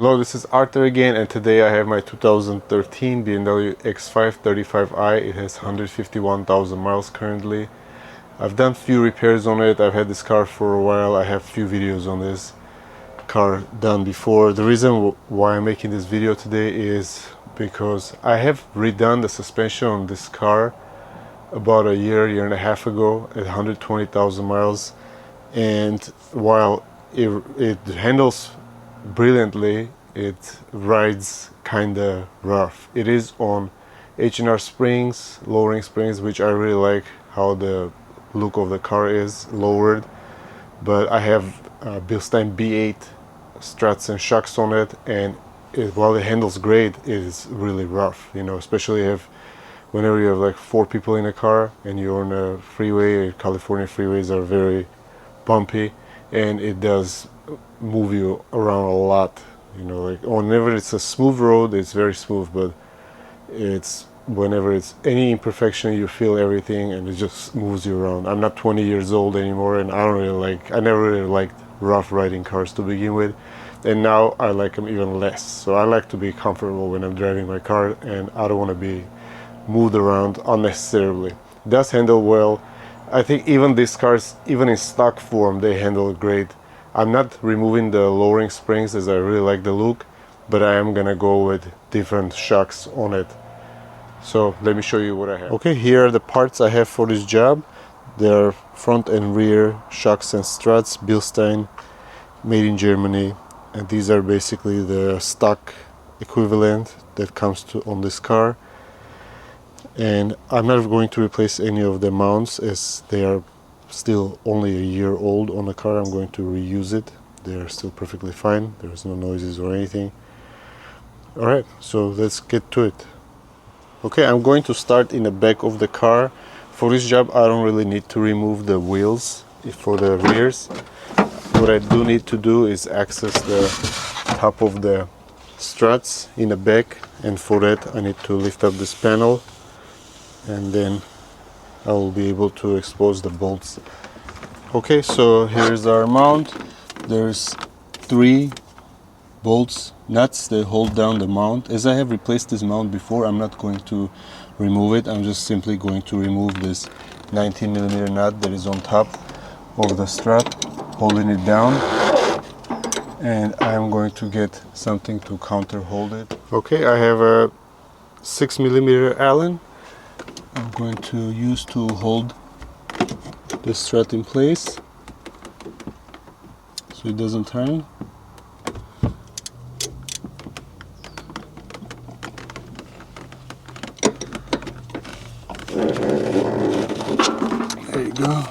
Hello, this is Arthur again, and today I have my 2013 BMW X5 35i. It has 151,000 miles currently. I've done few repairs on it. I've had this car for a while. I have few videos on this car done before. The reason why I'm making this video today is because I have redone the suspension on this car about a year and a half ago at 120,000 miles, and while it handles brilliantly, it rides kinda rough. It is on H&R springs, lowering springs, which I really like how the look of the car is lowered, but I have Bilstein B8 struts and shocks on it, and while it handles great, it is really rough, you know, especially whenever you have like 4 people in a car and you're on a freeway. California freeways are very bumpy, and it does move you around a lot, you know. Like whenever it's a smooth road, it's very smooth, but whenever it's any imperfection, you feel everything and it just moves you around. I'm not 20 years old anymore, and I never really liked rough riding cars to begin with, and now I like them even less. So I like to be comfortable when I'm driving my car, and I don't want to be moved around unnecessarily. It does handle well. I think even these cars, even in stock form, they handle great. I'm not removing the lowering springs as I really like the look, but I am gonna go with different shocks on it. So let me show you what I have. Okay, here are the parts I have for this job. They are front and rear shocks and struts, Bilstein, made in Germany, and these are basically the stock equivalent that comes on this car. And I'm not going to replace any of the mounts as they are still only a year old on the car. I'm going to reuse it. They are still perfectly fine. There's no noises or anything. Alright, so let's get to it. Okay, I'm going to start in the back of the car. For this job, I don't really need to remove the wheels for the rears. What I do need to do is access the top of the struts in the back, and for that I need to lift up this panel, and then I will be able to expose the bolts. Okay, so here's our mount. There's 3 bolts, nuts that hold down the mount. As I have replaced this mount before, I'm not going to remove it. I'm just simply going to remove this 19mm nut that is on top of the strut, holding it down, and I'm going to get something to counter hold it. Okay, I have a 6mm Allen I'm going to use to hold the strut in place so it doesn't turn. There you go.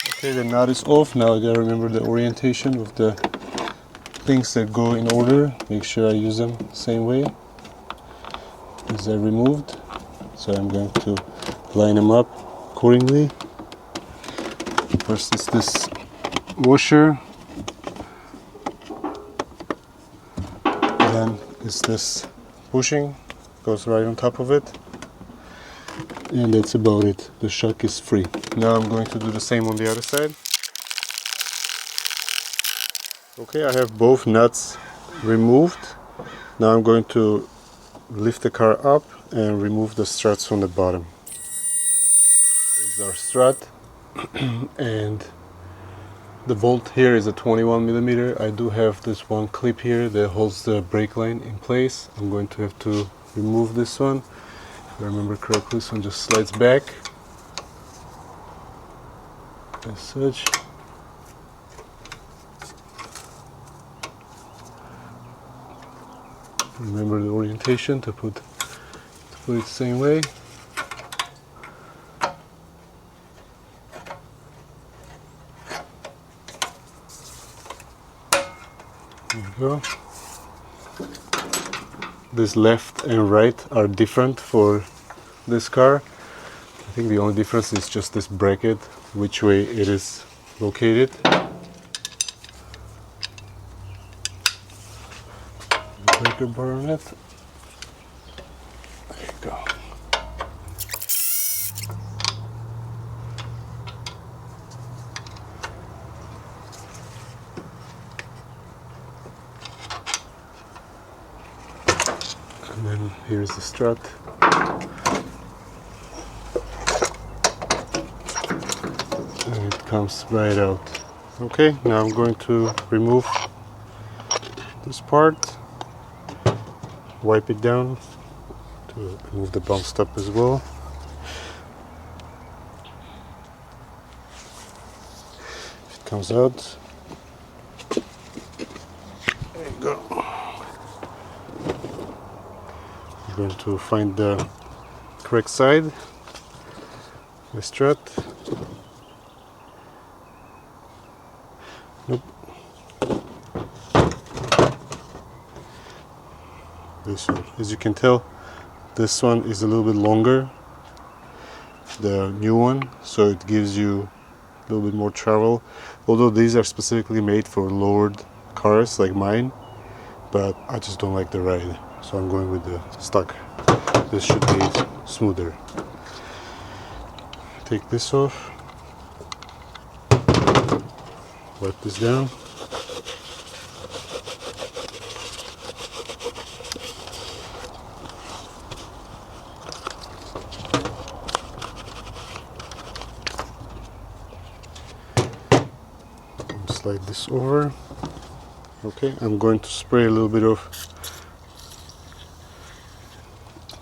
Okay, the knot is off. Now I gotta remember the orientation of the things that go in order. Make sure I use them the same way as I removed. So I'm going to line them up accordingly. First is this washer, then is this bushing, goes right on top of it, and that's about it. The shock is free. Now I'm going to do the same on the other side. Okay, I have both nuts removed. Now I'm going to lift the car up and remove the struts from the bottom. Here's our strut, and the bolt here is a 21mm. I do have this one clip here that holds the brake line in place. I'm going to have to remove this one. If I remember correctly, this one just slides back as such. Remember the orientation to put it the same way. There we go. This left and right are different for this car. I think the only difference is just this bracket, which way it is located. Breaker bar on it. There you go. then here's the strut. And it comes right out. Okay, now I'm going to remove this part, wipe it down to remove the bump stop as well. It comes out. There you go. I'm going to find the correct side, the strut. Nope. This one. As you can tell, this one is a little bit longer, the new one, so it gives you a little bit more travel. Although these are specifically made for lowered cars like mine, but I just don't like the ride, so I'm going with the stock. This should be smoother. Take this off, wipe this down. Slide this over. Okay, I'm going to spray a little bit of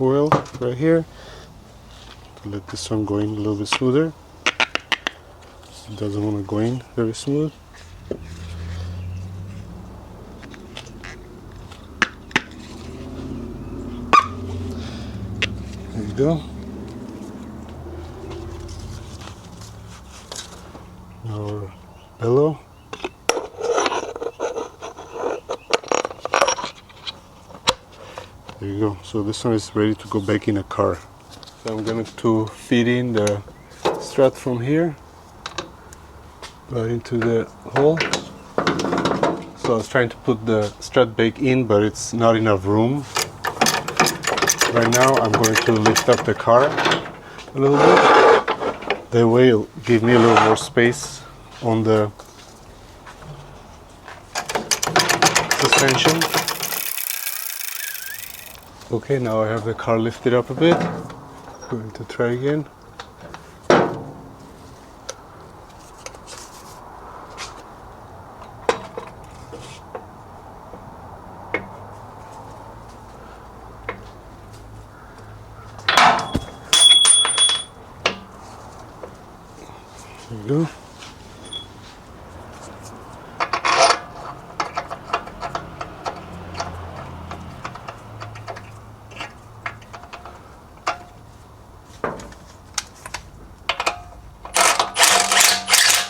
oil right here to let this one go in a little bit smoother. It doesn't want to go in very smooth. There you go. Our bellow. There you go. So this one is ready to go back in a car. So I'm going to feed in the strut from here right into the hole. So I was trying to put the strut back in, but it's not enough room. Right now I'm going to lift up the car a little bit. That way it'll give me a little more space on the suspension. Okay, now I have the car lifted up a bit. Going to try again. There you go.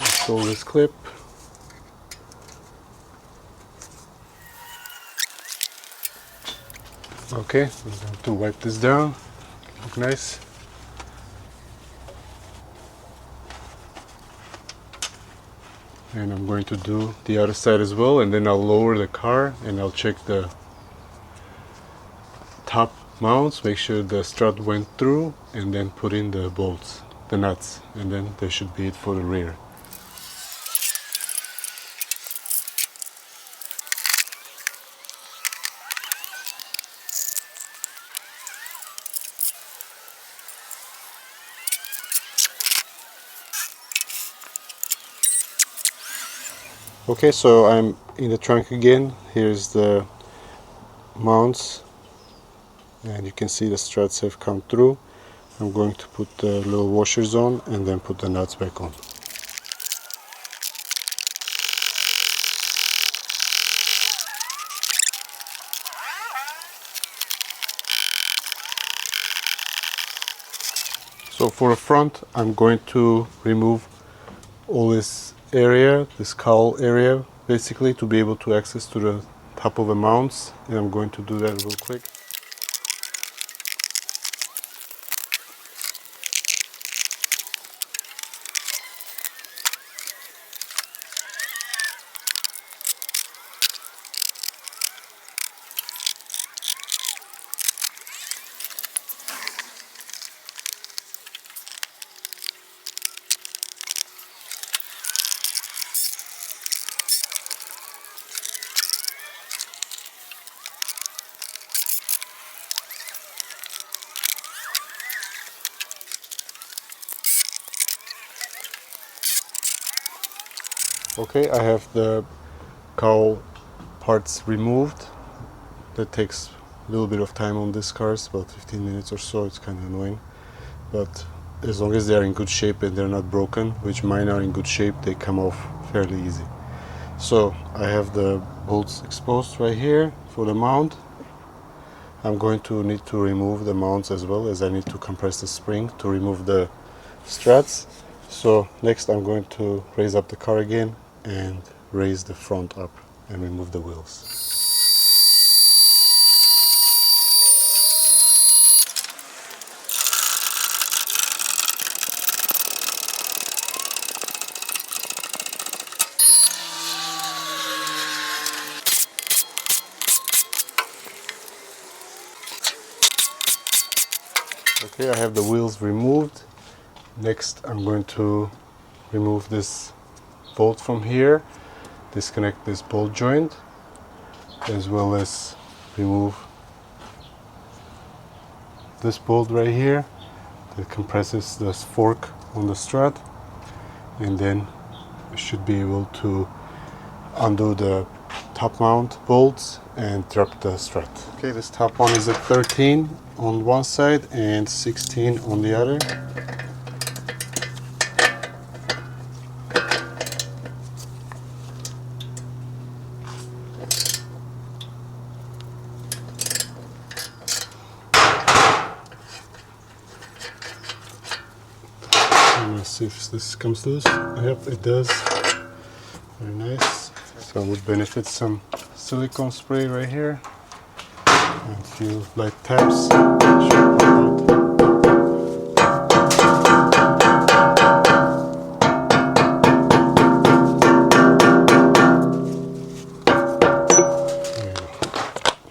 Install this clip. Okay, I'm going to wipe this down. Look nice. And I'm going to do the other side as well, and then I'll lower the car and I'll check the top mounts, make sure the strut went through, and then put in the bolts, the nuts, and then that should be it for the rear. Okay, so I'm in the trunk again. Here's the mounts, and you can see the struts have come through. I'm going to put the little washers on and then put the nuts back on. So for the front, I'm going to remove all this area, this cowl area, basically, to be able to access to the top of the mounts, and I'm going to do that real quick. Okay, I have the cowl parts removed. That takes a little bit of time on these cars, about 15 minutes or so. It's kind of annoying, but as long as they are in good shape and they're not broken, which mine are in good shape, they come off fairly easy. So I have the bolts exposed right here for the mount. I'm going to need to remove the mounts as well, as I need to compress the spring to remove the struts. So next I'm going to raise up the car again and raise the front up and remove the wheels. Okay, I have the wheels removed. Next I'm going to remove this bolt from here, disconnect this bolt joint, as well as remove this bolt right here that compresses this fork on the strut, and then we should be able to undo the top mount bolts and drop the strut. Okay, this top one is at 13 on one side and 16 on the other. Let's see if this comes loose. Yep, it does. Very nice. So I would benefit some silicone spray right here and a few light taps.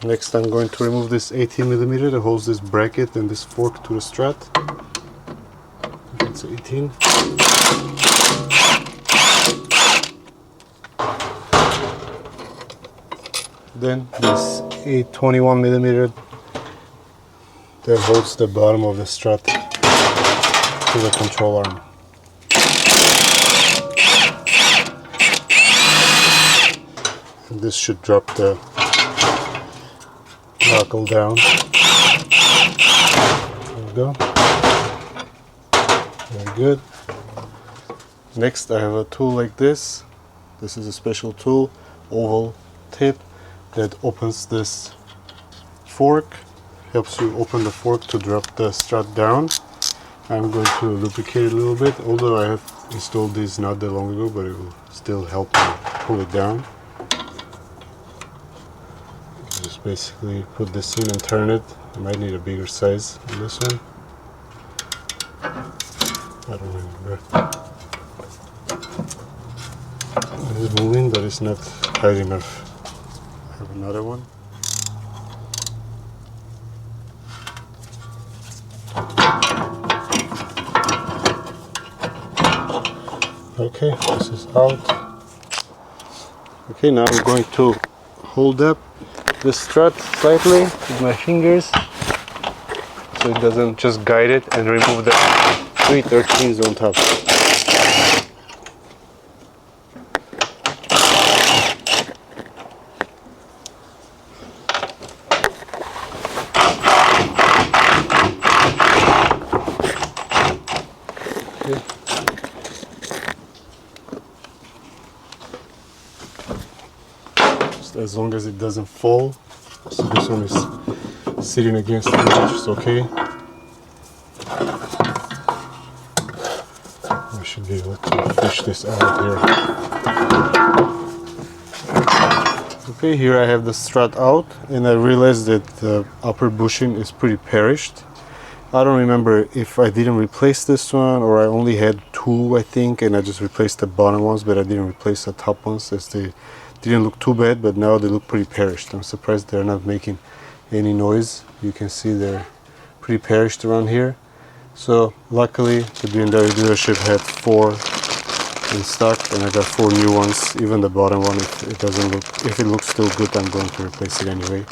Next I'm going to remove this 18mm that holds this bracket and this fork to the strut. It's 18. Then this 821mm that holds the bottom of the strut to the control arm. And this should drop the buckle down. There we go. Very good. Next I have a tool like this. This is a special tool, oval tip, that opens this fork, helps you open the fork to drop the strut down. I'm going to lubricate it a little bit, although I have installed this not that long ago, but it will still help me pull it down. Just basically put this in and turn it. I might need a bigger size on this one. I don't remember. It is moving, but it's not tight enough. I have another one. Okay, this is out. Okay, now I'm going to hold up the strut slightly with my fingers so it doesn't just guide it, and remove the 313s on top. As long as it doesn't fall. So this one is sitting against the edge, it's okay. I should be able to fish this out here. Okay, here I have the strut out, and I realized that the upper bushing is pretty perished. I don't remember if I didn't replace this one or I only had two, I think, and I just replaced the bottom ones, but I didn't replace the top ones, as they didn't look too bad, but now they look pretty perished. I'm surprised they're not making any noise. You can see they're pretty perished around here. So luckily the BMW dealership had 4 in stock, and I got 4 new ones. Even the bottom one, if it looks still good, I'm going to replace it anyway.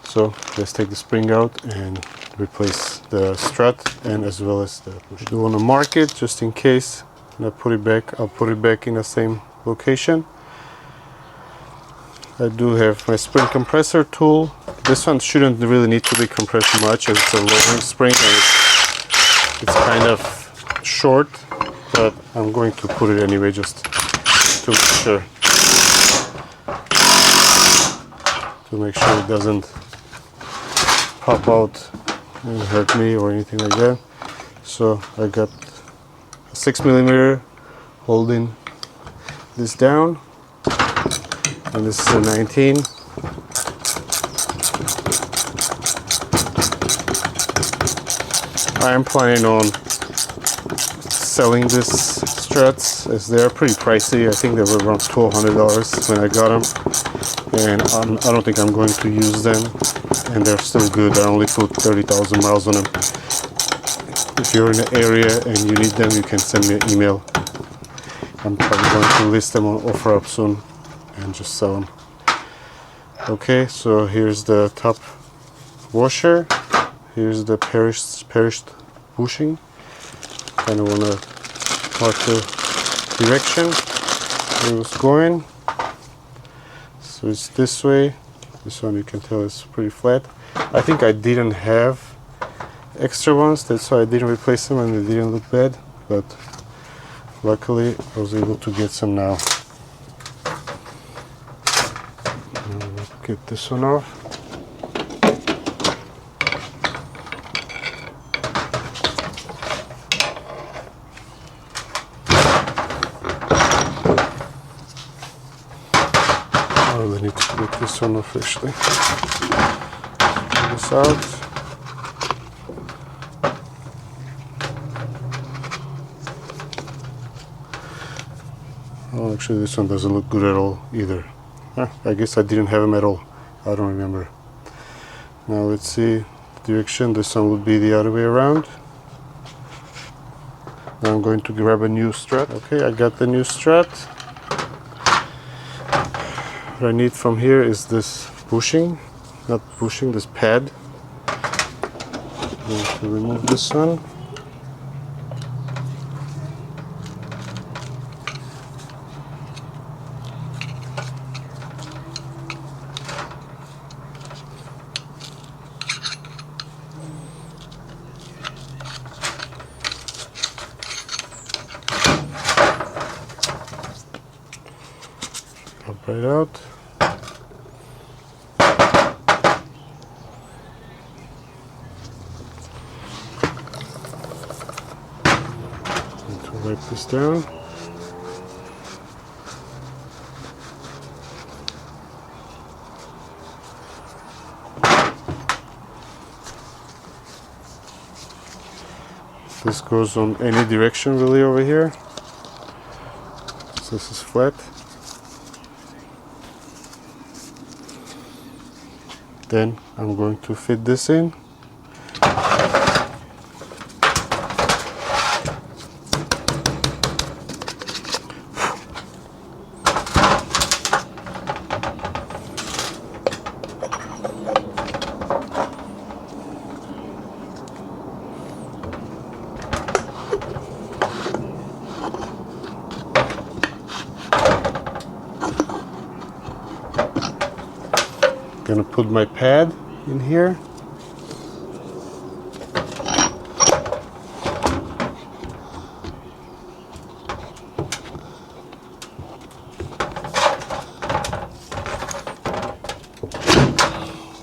So let's take the spring out and replace the strut, and as well as the push. I do want to mark it just in case. And I put it back. I'll put it back in the same location. I do have my spring compressor tool. This one shouldn't really need to be compressed much as it's a lowering spring and it's kind of short, but I'm going to put it anyway just to make sure it doesn't pop out and hurt me or anything like that. So I got a 6mm holding this down, and this is a 19. I am planning on selling this struts as they are pretty pricey. I think they were around $1,200 when I got them, and I don't think I'm going to use them, and they're still good. I only put 30,000 miles on them. If you're in the area and you need them, you can send me an email. I'm probably going to list them on OfferUp soon and just sell them. Okay, so here's the top washer. Here's the perished bushing. Kind of want to mark the direction where it was going. So it's this way. This one you can tell is pretty flat. I think I didn't have extra ones, that's why I didn't replace them and they didn't look bad, but luckily I was able to get some now. Get this one off. I really need to get this one off actually. Pull this out. Oh, actually this one doesn't look good at all either. I guess I didn't have them at all. I don't remember. Now let's see the direction. This one would be the other way around. Now I'm going to grab a new strut. Okay, I got the new strut. What I need from here is this bushing. Not bushing, this pad. I'm going to remove this one. Right out. Need to wipe this down. This goes on any direction really over here. So this is flat. Then I'm going to fit this in. Gonna put my pad in here.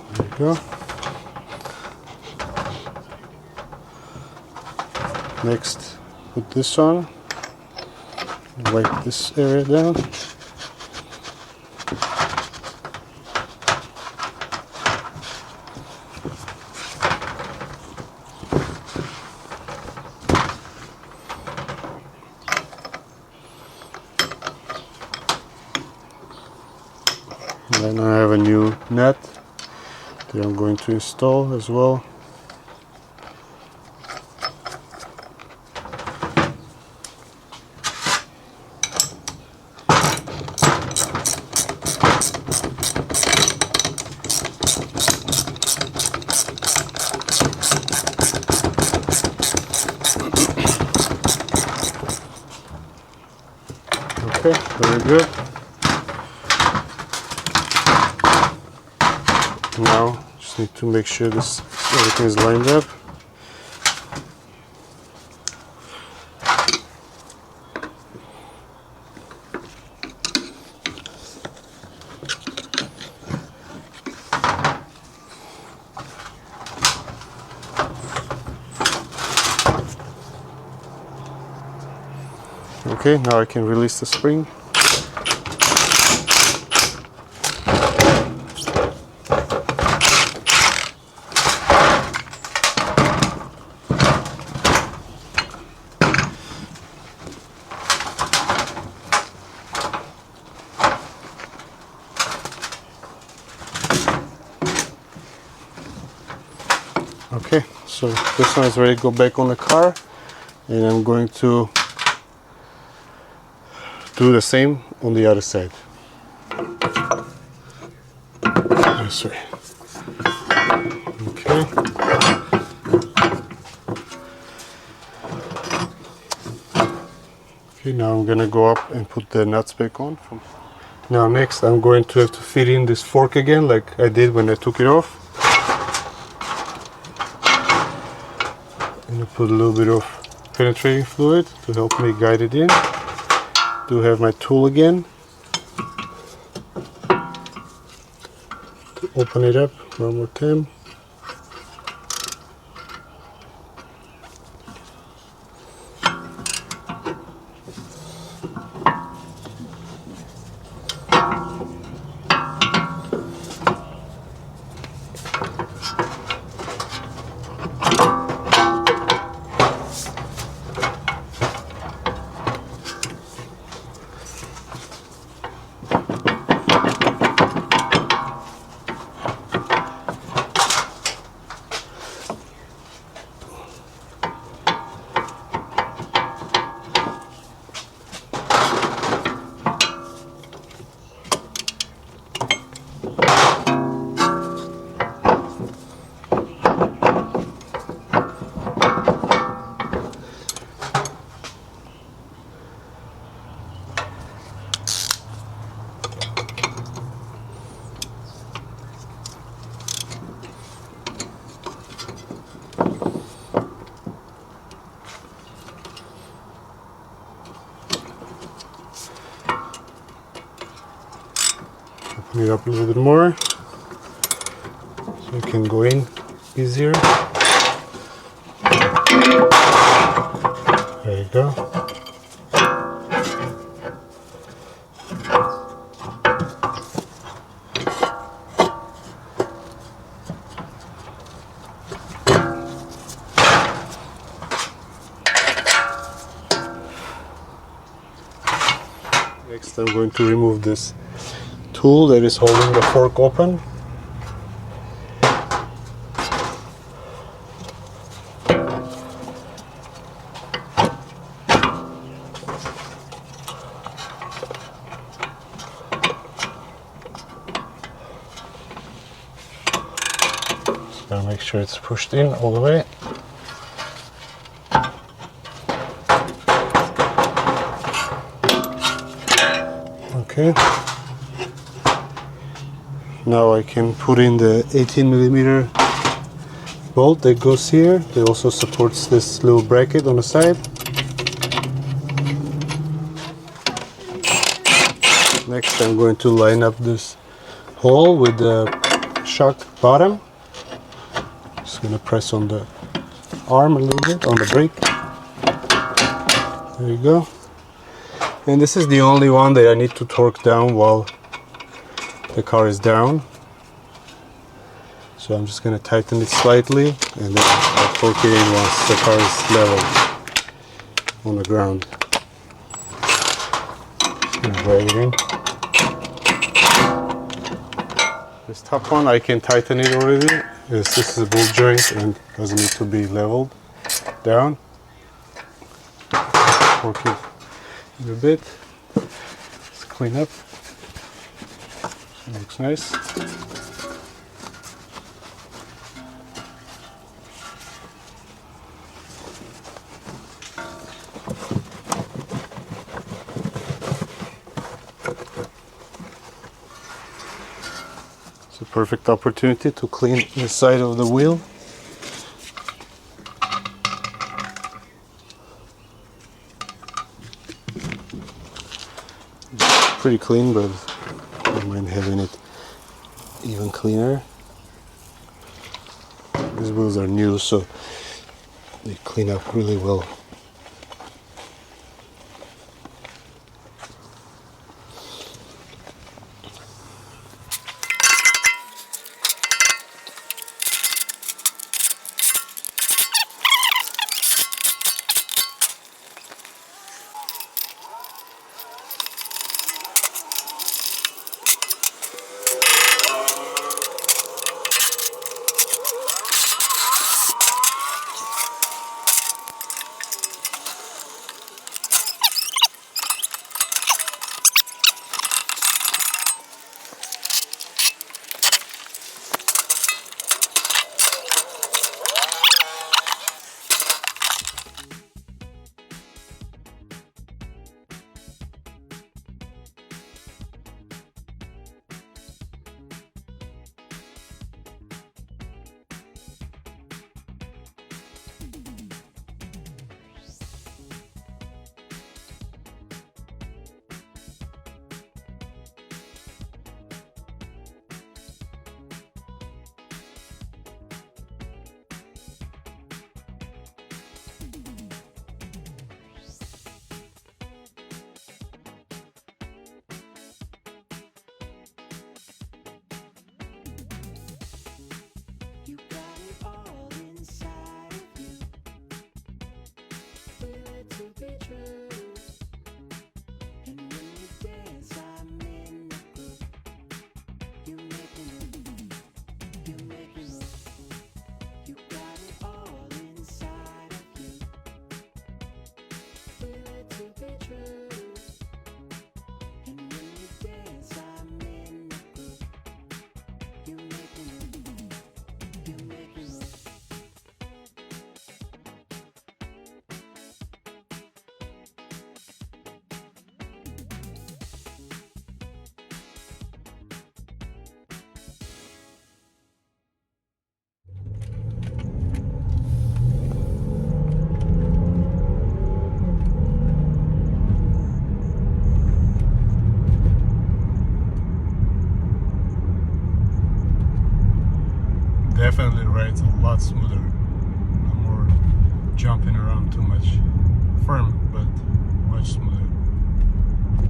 There you go. Next, put this on. Wipe this area down. And then I have a new nut that I'm going to install as well. Okay, there we good. Now just need to make sure this everything is lined up. Okay, now I can release the spring. Okay, so this one is ready to go back on the car, and I'm going to do the same on the other side. This way. Okay. Okay, now I'm gonna go up and put the nuts back on. Now next I'm going to have to fit in this fork again like I did when I took it off. I'm gonna put a little bit of penetrating fluid to help me guide it in. Do have my tool again to open it up one more time. Open it up a little bit more so it can go in easier. There you go. Next I'm going to remove this tool that is holding the fork open. Just gotta make sure it's pushed in all the way. Okay. Now I can put in the 18mm bolt that goes here. It also supports this little bracket on the side. Next I'm going to line up this hole with the shock bottom. Just going to press on the arm a little bit, on the brake. There you go. And this is the only one that I need to torque down while the car is down. So I'm just going to tighten it slightly and then I'll torque it in once the car is level on the ground. Just going to drag it in. This top one I can tighten it already, as this is a bolt joint and doesn't need to be leveled down. Torque it in a bit. Let's clean up. Looks nice. It's a perfect opportunity to clean the side of the wheel. It's pretty clean, but I don't mind having it even cleaner. These wheels are new, so they clean up really well. Definitely rides a lot smoother. No more jumping around too much. Firm, but much smoother.